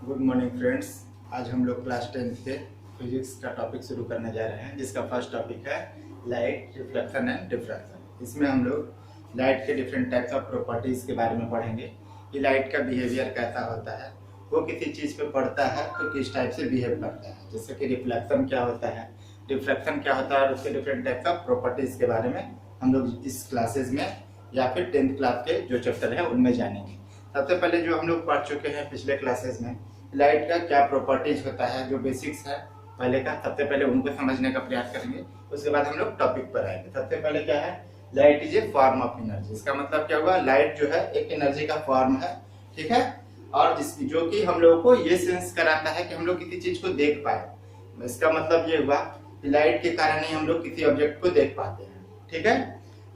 Good morning friends. आज हम लोग क्लास 10 के फिजिक्स का टॉपिक शुरू करने जा रहे हैं, जिसका फर्स्ट टॉपिक है लाइट, रिफ्लेक्शन एंड डिफ्रैक्शन। इसमें हम लोग लाइट के डिफरेंट टाइप्स ऑफ प्रॉपर्टीज़ के बारे में पढ़ेंगे कि लाइट का बिहेवियर कैसा होता है, वो किसी चीज़ पे पड़ता है तो किस टाइप से बिहेव करता है, जैसे कि रिफ्लेक्शन क्या होता है, डिफ्रैक्शन क्या होता है और उसके डिफरेंट टाइप्स ऑफ प्रॉपर्टीज़ के बारे में हम लोग इस क्लासेज में या फिर 10th क्लास के जो चैप्टर है उनमें जानेंगे। सबसे पहले जो हम लोग पढ़ चुके हैं पिछले क्लासेज में, लाइट का क्या प्रॉपर्टीज होता है, जो बेसिक्स है पहले का, सबसे पहले उनको समझने का प्रयास करेंगे। उसके बाद हम लोग टॉपिक पर आएंगे। सबसे पहले क्या है, light is a form of energy. इसका मतलब क्या हुआ, लाइट जो है एक एनर्जी का फॉर्म है, ठीक है, और जिसकी जो कि हम लोगों को ये सेंस कराता है कि हम लोग किसी चीज को देख पाए। इसका मतलब ये हुआ कि लाइट के कारण ही हम लोग किसी ऑब्जेक्ट को देख पाते हैं, ठीक है।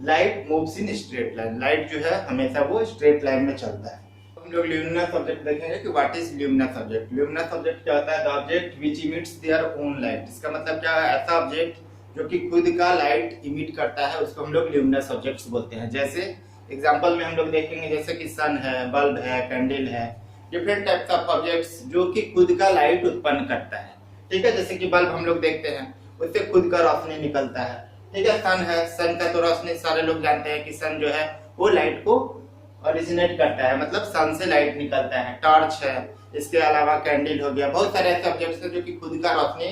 Light moves in straight line. Light जो है हमेशा वो स्ट्रेट लाइन में चलता है। हम लोग ल्यूमिनस ऑब्जेक्ट देखेंगे कि what is luminous object. Luminous object क्या होता है, the object which emits their own light. इसका मतलब क्या है, ऐसा ऑब्जेक्ट जो कि खुद का लाइट इमिट करता है उसको हम लोग ल्यूमिनस ऑब्जेक्ट्स बोलते हैं। जैसे एग्जांपल में हम लोग देखेंगे जैसे कि सन है, बल्ब है, कैंडल है, डिफरेंट टाइप्स ऑफ ऑब्जेक्ट्स जो कि खुद का लाइट उत्पन्न करता है, ठीक है। जैसे कि बल्ब हम लोग देखते हैं, उससे खुद का रोशनी निकलता है, ठीक है। सन है, सन का तो रोशनी सारे लोग जानते हैं कि सन जो है वो लाइट को ओरिजिनेट करता है, मतलब सन से लाइट निकलता है। टॉर्च है, इसके अलावा कैंडल हो गया, बहुत सारे ऐसे ऑब्जेक्ट्स हैं जो कि खुद का रोशनी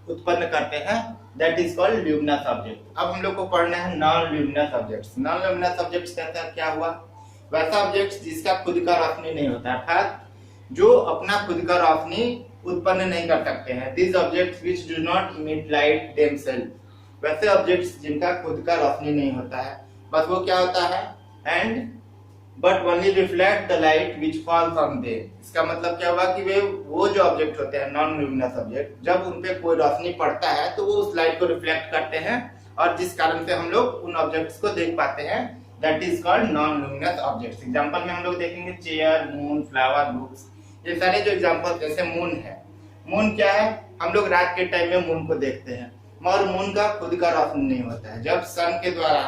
उत्पन्न करते हैं, that is called luminous object. अब हम लोग को पढ़ना है non luminous objects. Non luminous objects कहता है क्या हुआ, वैसा ऑब्जेक्ट्स जिसका खुद का रोशनी नहीं होता, अर्थात जो अपना खुद का रोशनी उत्पन्न नहीं कर सकते हैं। These objects which do not emit light themselves. वैसे ऑब्जेक्ट्स जिनका खुद का रोशनी नहीं होता है, बस वो क्या होता है, and but only reflect the light which falls on them. इसका मतलब क्या हुआ कि वे वो जो ऑब्जेक्ट होते हैं नॉन ल्यूमिनस ऑब्जेक्ट, जब उन पे कोई रोशनी पड़ता है तो वो उस लाइट को रिफ्लेक्ट करते हैं और जिस कारण से हम लोग उन ऑब्जेक्ट्स को देख पाते हैं, that is called non luminous objects. Example में हम लोग देखेंगे चेयर, मून, फ्लावर, बुक्स, ये सारे जो एग्जांपल। जैसे मून है, मून क्या है, हम लोग रात के टाइम में मून को देखते हैं मगर मून का खुद का रोशनी नहीं होता है। जब सन के द्वारा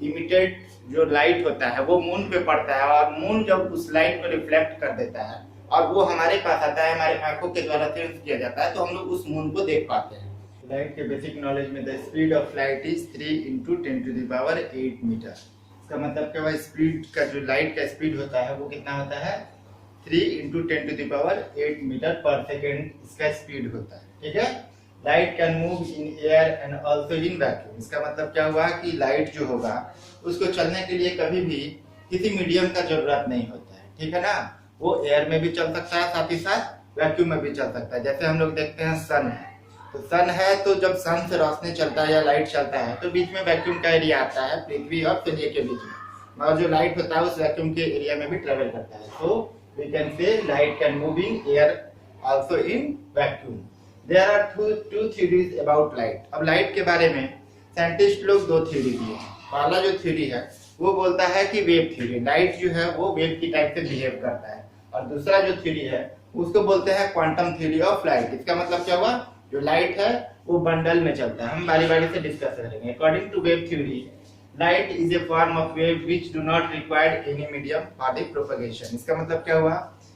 इमिटेड जो लाइट होता है वो मून पे पड़ता है और मून जब उस लाइट को रिफ्लेक्ट कर देता है और वो हमारे पास आता है, हमारे आंखों के द्वारा सेंस किया जाता है, तो हम लोग उस मून को देख पाते हैं। लाइट के बेसिक नॉलेज में the speed of light is 3 × 10⁸ metre. इसका मतलब क्या हुआ, स्पीड का जो लाइट का स्पीड होता है वो कितना होता है, 3 × 10⁸ मीटर पर सेकेंड इसका स्पीड होता है, ठीक है। Light can move in air and also in vacuum. इसका मतलब क्या हुआ कि लाइट जो होगा उसको चलने के लिए कभी भी किसी मीडियम का जरूरत नहीं होता है, ठीक है ना। वो एयर में भी चल सकता है, साथ ही साथ वैक्यूम में भी चल सकता है। जैसे हम लोग देखते हैं सन है, तो सन है तो जब सन से रोशनी चलता है या लाइट चलता है तो बीच में वैक्यूम का एरिया आता है, पृथ्वी और सूर्य के बीच में, और जो लाइट होता है उस वैक्यूम के एरिया में भी ट्रेवल करता है। तो we can say light can move in air also in vacuum. There are two theories about light। अब लाइट के बारे में साइंटिस्ट लोग दो थ्योरी दिए हैं। पहला जो थ्योरी है वो बोलता है कि वेव थ्योरी, लाइट जो है वो वेव की टाइप से बिहेव करता है, और दूसरा जो थ्योरी है उसको बोलते हैं क्वांटम थ्योरी ऑफ लाइट। इसका मतलब क्या हुआ, जो लाइट है वो बंडल में चलता है। हम बारी बारी से डिस्कस करेंगे। According to wave theory, light is a form of wave which do not require any medium for the propagation. इसका मतलब क्या हुआ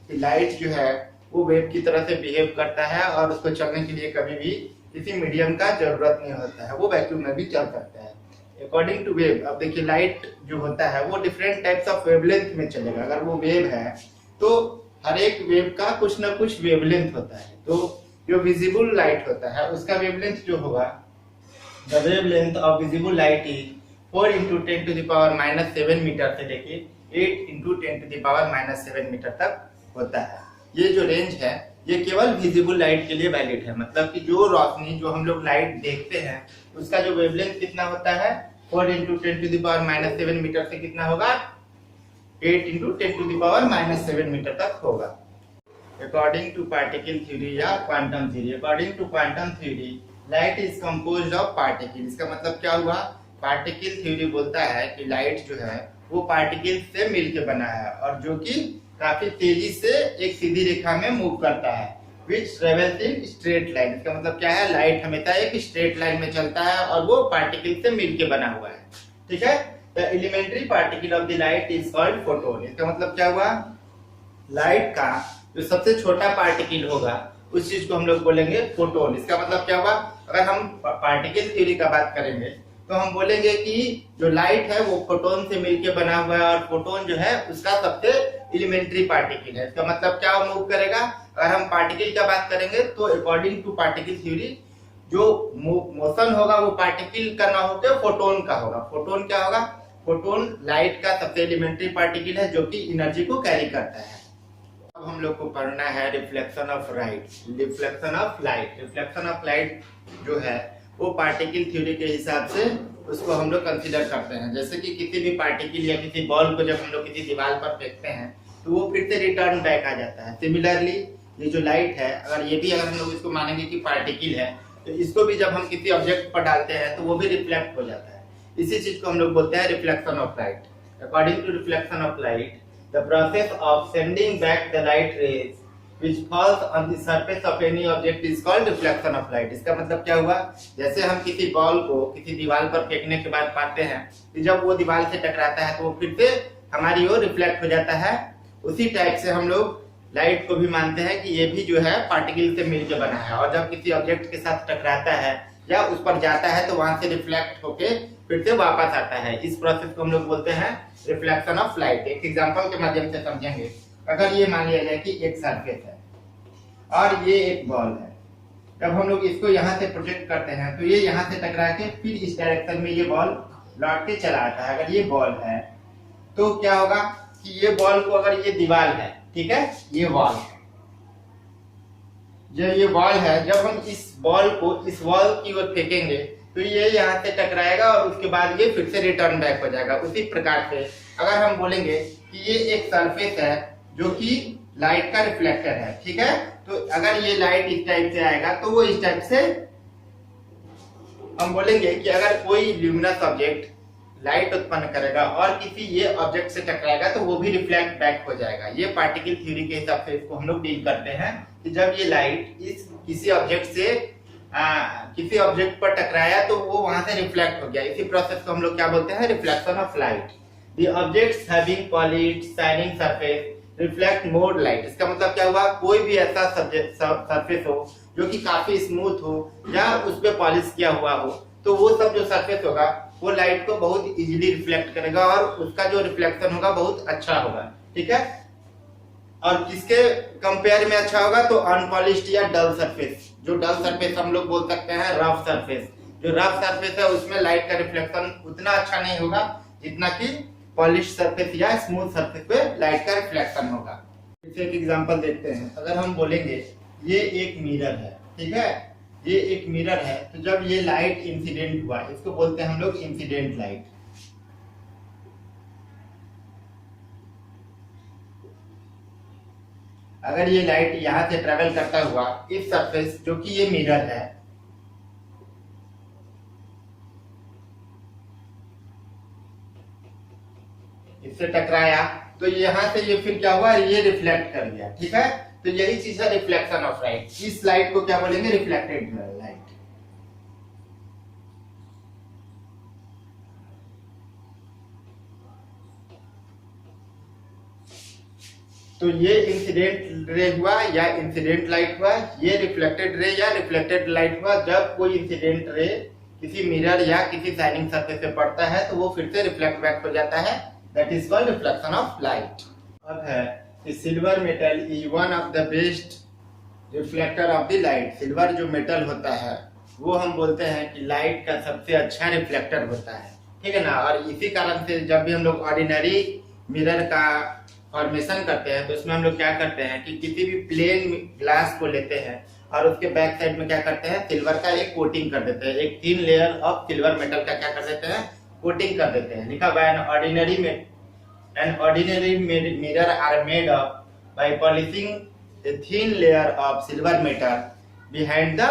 कि लाइट जो है वो वेव की तरह से बिहेव करता है और उसको चलने के लिए कभी भी किसी मीडियम का जरूरत नहीं होता है, वो वैक्यूम में भी चल सकता है। अकॉर्डिंग टू वेव, अब देखिए लाइट जो होता है वो डिफरेंट टाइप्स ऑफ वेवलेंथ में चलेगा। अगर वो वेव है तो हर एक वेव का कुछ ना कुछ वेवलेंथ होता है। तो जो विजिबल लाइट होता है उसका वेवलेंथ जो होगा, the wavelength of visible light is 4 × 10⁻⁷ metre से लेके 8 × 10⁻⁷ मीटर तक होता है। ये जो रेंज है ये केवल विजिबल लाइट के लिए वैलिड है, मतलब कि जो रोशनी जो हम लोग लाइट देखते हैं उसका जो वेवलेंथ कितना होता है, 4 × 10⁻⁷ मीटर से कितना होगा, 8 × 10⁻⁷ मीटर तक होगा। अकॉर्डिंग टू पार्टिकल थ्योरी या quantum theory, according to quantum theory light is composed of particle. इसका मतलब क्या हुआ, पार्टिकल थ्योरी बोलता है कि लाइट जो है वो पार्टिकल से मिलकर बना है और जो कि काफी तेजी से एक सीधी रेखा में मूव करता है, which travels in straight line। इसका मतलब क्या है, लाइट हमेशा एक स्ट्रेट लाइन में चलता है और वो पार्टिकल से मिलके बना हुआ है, ठीक है। The elementary particle of the light is called photon. इसका मतलब क्या हुआ, लाइट का जो सबसे छोटा पार्टिकल होगा उस चीज को हम लोग बोलेंगे फोटोन। इसका मतलब क्या हुआ, अगर हम पार्टिकल थ्योरी का बात करेंगे तो हम बोलेंगे कि जो लाइट है वो फोटोन से मिलकर बना हुआ है और फोटोन जो है उसका सबसे एलिमेंट्री पार्टिकल है। इसका मतलब क्या मूव करेगा, अगर हम पार्टिकल का बात करेंगे तो अकॉर्डिंग टू पार्टिकल थ्योरी जो मोशन होगा वो पार्टिकल का ना होकर फोटोन का होगा। फोटोन क्या होगा, फोटोन लाइट का सबसे एलिमेंट्री पार्टिकल है जो कि एनर्जी को कैरी करता है। अब हम लोग को पढ़ना है reflection of light. Reflection of light, reflection of light जो है वो पार्टिकल थ्योरी के हिसाब से उसको हम लोग कंसीडर करते हैं। जैसे कि किसी भी पार्टिकल या किसी बॉल को जब हम लोग किसी दीवार पर फेंकते हैं तो वो फिर से रिटर्न बैक आ जाता है। सिमिलरली ये जो लाइट है, अगर हम लोग इसको मानेंगे कि पार्टिकल है तो इसको भी जब हम किसी ऑब्जेक्ट पर डालते हैं तो वो भी रिफ्लेक्ट हो जाता है। इसी चीज को हम लोग बोलते हैं reflection of light. According to reflection of light, the process of sending back the light rays which falls on the surface of any object is called reflection of light। इसका मतलब क्या हुआ, जैसे हम किसी बॉल को किसी दीवार पर फेंकने के बाद पाते हैं कि जब वो दीवार से टकराता है तो वो फिर से हमारी ओर रिफ्लेक्ट हो जाता है। उसी टाइप से हम लोग लाइट को भी मानते हैं कि ये भी जो है पार्टिकल से मिलकर बना है और जब किसी ऑब्जेक्ट के साथ टकराता है या उस पर जाता है तो वहां से रिफ्लेक्ट होके फिर से वापस आता है। इस प्रोसेस को हम लोग बोलते हैं रिफ्लेक्शन ऑफ लाइट। एक एग्जांपल के माध्यम से समझेंगे। अगर ये मान लिया जाए कि एक सरफेस है और ये एक बॉल है, जब हम लोग इसको यहाँ से प्रोजेक्ट करते हैं तो ये यहाँ से टकरा के फिर इस डायरेक्शन में ये बॉल लौट के चला आता है। अगर ये बॉल है तो क्या होगा कि ये बॉल को, अगर ये दीवार है, ठीक है, ये वॉल है, जब ये बॉल है, जब हम इस बॉल को इस वॉल की ओर फेंकेंगे तो ये यहाँ से टकराएगा और उसके बाद ये फिर से रिटर्न बैक हो जाएगा। उसी प्रकार से अगर हम बोलेंगे कि ये एक सरफेस है जो कि लाइट का रिफ्लेक्टर है, ठीक है, तो अगर ये लाइट इस टाइप से आएगा तो वो इस टाइप से हम बोलेंगे कि अगर कोई ल्यूमिनस ऑब्जेक्ट लाइट उत्पन्न करेगा और किसी ये ऑब्जेक्ट से टकराएगा तो वो भी रिफ्लेक्ट बैक हो जाएगा। ये पार्टिकल थ्योरी के हिसाब से इसको हम लोग डील करते हैं कि जब ये लाइट इस किसी ऑब्जेक्ट पर टकराया तो वो वहां से रिफ्लेक्ट हो गया। इसी प्रोसेस को हम लोग क्या बोलते हैं, reflection of light. The objects having polished shining surface reflect more light. इसका मतलब क्या हुआ, कोई भी ऐसा सरफेस हो जो कि काफी स्मूथ हो या उस पर पॉलिश किया हुआ हो तो वो सब जो सरफेस होगा वो लाइट को बहुत इजीली रिफ्लेक्ट करेगा और उसका जो रिफ्लेक्शन होगा बहुत अच्छा होगा, ठीक है। और किसके कंपेयर में अच्छा होगा, तो अनपॉलिश्ड या डल सरफेस। जो डल सरफेस हम लोग बोल सकते हैं रफ सरफेस। जो रफ सरफेस है उसमें लाइट का रिफ्लेक्शन उतना अच्छा नहीं होगा जितना कि पॉलिश सरफेस या स्मूथ सरफेस पे लाइट का रिफ्लेक्शन होगा। इसे एक एग्जांपल देखते हैं। अगर हम बोलेंगे ये एक मिरर है, ठीक है, ये एक मिरर है, तो जब ये लाइट इंसिडेंट हुआ, इसको बोलते हैं हम लोग इंसिडेंट लाइट। अगर ये लाइट यहां से ट्रेवल करता हुआ इस सरफेस जो कि ये मिरर है, इससे टकराया तो यहाँ से ये फिर क्या हुआ, ये रिफ्लेक्ट कर गया, ठीक है। तो यही चीज है रिफ्लेक्शन ऑफ लाइट। इस लाइट को क्या बोलेंगे, रिफ्लेक्टेड लाइट। तो ये इंसिडेंट रे हुआ या इंसिडेंट लाइट हुआ, ये रिफ्लेक्टेड रे या रिफ्लेक्टेड लाइट हुआ। जब कोई इंसिडेंट रे किसी मिरर या किसी शाइनिंग सरफेस पे पड़ता है तो वो फिर से रिफ्लेक्ट बैक हो जाता है। That is called reflection of light. अब है silver metal is one of the best reflector of the light. Silver जो मेटल होता है वो हम बोलते हैं कि लाइट का सबसे अच्छा रिफ्लेक्टर होता है, ठीक है ना। और इसी कारण से जब भी हम लोग ऑर्डिनरी मिरर का फॉर्मेशन करते हैं तो उसमें हम लोग क्या करते हैं कि किसी भी प्लेन ग्लास को लेते हैं और उसके बैक साइड में क्या करते हैं, सिल्वर का एक कोटिंग कर देते हैं। एक thin layer of silver metal का क्या कर देते हैं, कोटिंग कर देते हैं। लिखा हुआ है an ordinary mirror are made of by polishing a thin layer of silver metal behind the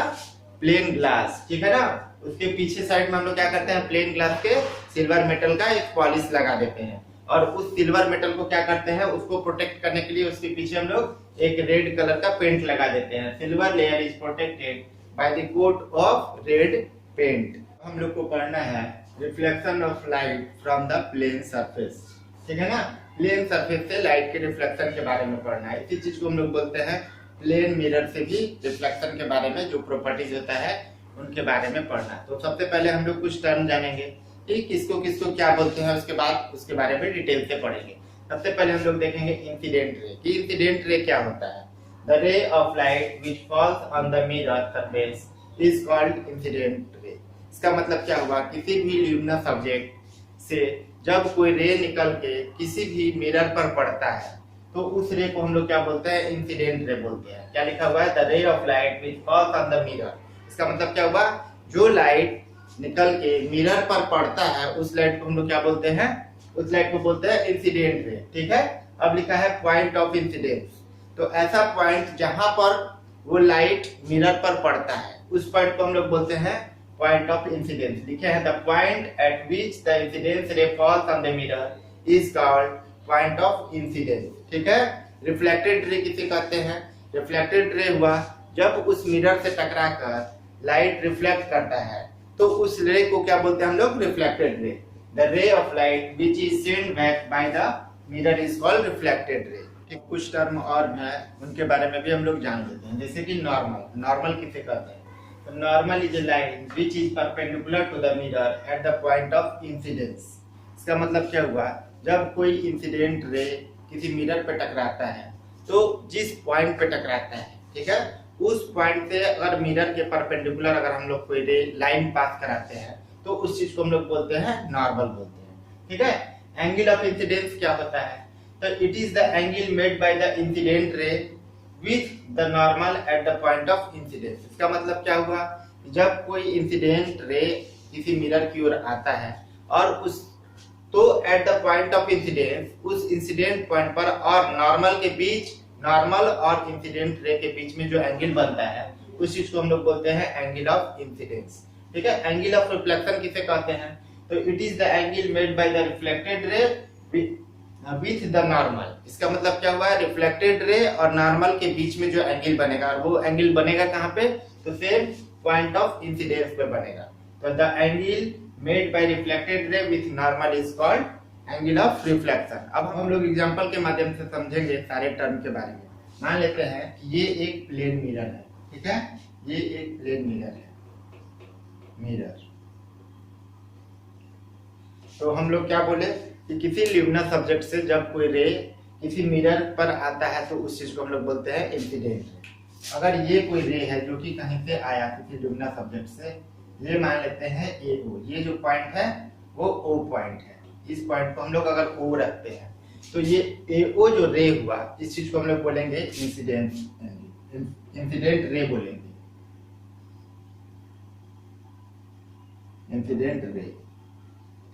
plain glass, ठीक है ना। उसके पीछे साइड में हम लोग क्या करते हैं, प्लेन ग्लास के सिल्वर मेटल का एक पॉलिश लगा देते हैं और उस सिल्वर मेटल को क्या करते हैं, उसको प्रोटेक्ट करने के लिए उसके पीछे हम लोग एक रेड कलर का पेंट लगा देते हैं। Silver layer is protected by the coat of red paint. हम लोग को पढ़ना है reflection of light from the plane surface. ठीक है ना। प्लेन सरफेस से लाइट के रिफ्लेक्शन के बारे में पढ़ना है। इसी चीज को हम लोग बोलते हैं प्लेन मिरर से भी रिफ्लेक्शन के बारे में जो प्रॉपर्टीज होता है उनके बारे में पढ़ना। तो सबसे पहले हम लोग कुछ टर्म जानेंगे कि किसको किसको क्या बोलते हैं, उसके बाद उसके बारे में डिटेल से पढ़ेंगे। सबसे पहले हम लोग देखेंगे इंसिडेंट रे कि इंसिडेंट रे क्या होता है। The ray of light which falls on the mirror surface is called incident ray. इसका मतलब क्या हुआ, किसी भी ल्यूमिनस ऑब्जेक्ट से जब कोई रे निकल के किसी भी मिरर पर पड़ता है तो उस रे को हम लोग क्या बोलते हैं, इंसिडेंट रे बोलते हैं। क्या लिखा हुआ है, the ray of light which falls on the mirror. इसका मतलब क्या हुआ, जो लाइट निकल के मिरर पर पड़ता है उस लाइट को हम लोग क्या बोलते हैं, उस लाइट को बोलते हैं इंसिडेंट रे। ठीक है। अब लिखा है पॉइंट ऑफ इंसिडेंस, तो ऐसा पॉइंट जहां पर वो लाइट मिरर पर पड़ता है उस पॉइंट को हम लोग बोलते हैं पॉइंट ऑफ इंसिडेंस। लिखे हैं the point eight which the incidence रे falls on the mirror is called point of incidence. ठीक है। रिफ्लेक्टेड रे किसे कहते हैं, रिफ्लेक्टेड रे हुआ जब उस मिरर से टकराकर लाइट रिफ्लेक्ट करता है तो उस रे को क्या बोलते हैं हम लोग, reflected ray. The ray of light which is send back by the mirror is called reflected ray. ठीक, कुछ टर्म और हैं उनके बारे में भी हम लोग जान लेते हैं। जैसे कि नॉर्मल, नॉर्मल किसे कहते हैं, तो normal is a line which is perpendicular to the mirror at the point of incidence. इसका मतलब क्या हुआ, जब कोई इंसिडेंट रे किसी मिरर पे टकराता है तो जिस पॉइंट पे टकराता है, ठीक है, उस पॉइंट से अगर मिरर के परपेंडिकुलर अगर हम लोग कोई रे लाइन पास कराते हैं तो उस चीज को हम लोग बोलते हैं नॉर्मल बोलते हैं। ठीक है। एंगल ऑफ इंसिडेंस क्या होता है, तो it is the angle made by the incident ray with the normal at the point of incidence. इसका मतलब क्या हुआ, जब कोई इंसिडेंट रे किसी मिरर की ओर आता है और उस तो eight the point of incidence उस इंसिडेंट पॉइंट पर और नॉर्मल के बीच, नॉर्मल और इंसिडेंट रे के बीच में जो एंगल बनता है उस चीज को हम लोग बोलते हैं एंगल ऑफ इंसिडेंस। ठीक है। एंगल ऑफ रिफ्लेक्शन किसे कहते हैं, तो it is the angle made by the reflected ray with the normal. इसका मतलब क्या हुआ है, रिफ्लेक्टेड रे और नॉर्मल के बीच में जो एंगल बनेगा, और वो एंगल बनेगा कहाँ पे, तो सेम पॉइंट ऑफ इंसिडेंस पे बनेगा। तो the angle made by reflected ray with normal is called angle of reflection. अब हम लोग एग्जांपल के माध्यम से समझेंगे सारे टर्म के बारे में। मान लेते हैं कि ये एक प्लेन मिरर है, ठीक है, ये एक प्लेन मिरर है, मिरर। तो हम लोग क्या बोले कि किसी ल्यूमिनस ऑब्जेक्ट से जब कोई रे किसी मिरर पर आता है तो उस चीज को हम लोग बोलते हैं इंसिडेंट रे। अगर ये कोई रे है जो कि कहीं से आया किसी ल्यूमिनस ऑब्जेक्ट से, ये मान लेते हैं ए ओ, ये जो पॉइंट है वो ओ पॉइंट है। इस पॉइंट को हम लोग अगर ओ रखते हैं तो ये ए ओ जो रे हुआ इस चीज को हम लोग बोलेंगे इंसिडेंट, इंसिडेंट रे बोलेंगे, इंसिडेंट रे।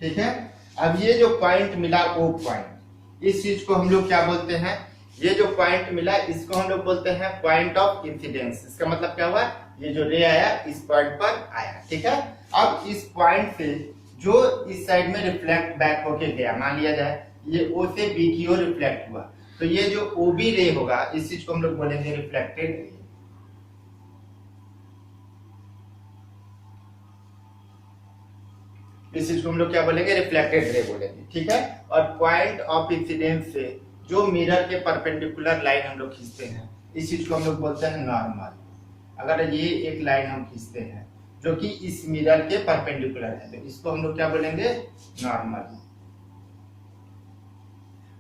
ठीक है। अब ये जो पॉइंट मिला ओ पॉइंट, इस चीज को हम लोग क्या बोलते हैं, ये जो पॉइंट मिला इसको हम लोग बोलते हैं पॉइंट ऑफ इंसिडेंस। इसका मतलब क्या हुआ, ये जो रे आया इस पॉइंट पर आया। ठीक है। अब इस पॉइंट से जो इस साइड में रिफ्लेक्ट बैक होके गया, मान लिया जाए ये ओ से बी की ओर रिफ्लेक्ट हुआ, तो ये जो ओ बी रे होगा इस चीज को हम लोग बोलेंगे रिफ्लेक्टेड रे। इस चीज को हम लोग क्या बोलेंगे, रिफ्लेक्टेड रे बोलेंगे। ठीक है। और पॉइंट ऑफ इंसिडेंस से जो मिरर के परपेंडिकुलर लाइन हम लोग खींचते हैं इस चीज को हम लोग बोलते हैं नॉर्मल। अगर ये एक लाइन हम खींचते हैं जो कि इस मिरर के परपेंडिकुलर है तो इसको हम लोग क्या बोलेंगे, नॉर्मल।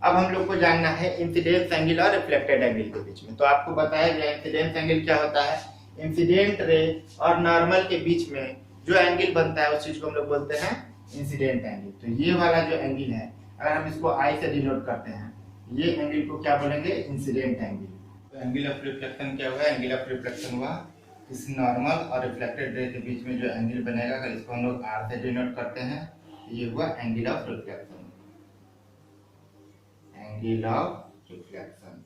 अब हम लोग को जानना है इंसिडेंस एंगल और रिफ्लेक्टेड एंगल के बीच में। तो आपको बताया गया इंसिडेंस एंगल क्या होता है, इंसिडेंट रे और नॉर्मल के बीच में जो एंगल बनता है उस चीज को हम लोग बोलते हैं इंसिडेंट एंगल। तो ये वाला जो एंगल है अगर हम इसको आई से डिनोट करते हैं, ये एंगल को क्या बोलेंगे, इंसिडेंट एंगल। तो एंगल ऑफ रिफ्लेक्शन क्या हुआ, एंगल ऑफ रिफ्लेक्शन हुआ इस नॉर्मल और रिफ्लेक्टेड रे के बीच में जो एंगल बनेगा, अगर इसको हम लोग आर से डिनोट करते हैं, ये हुआ angle of reflection, angle of reflection.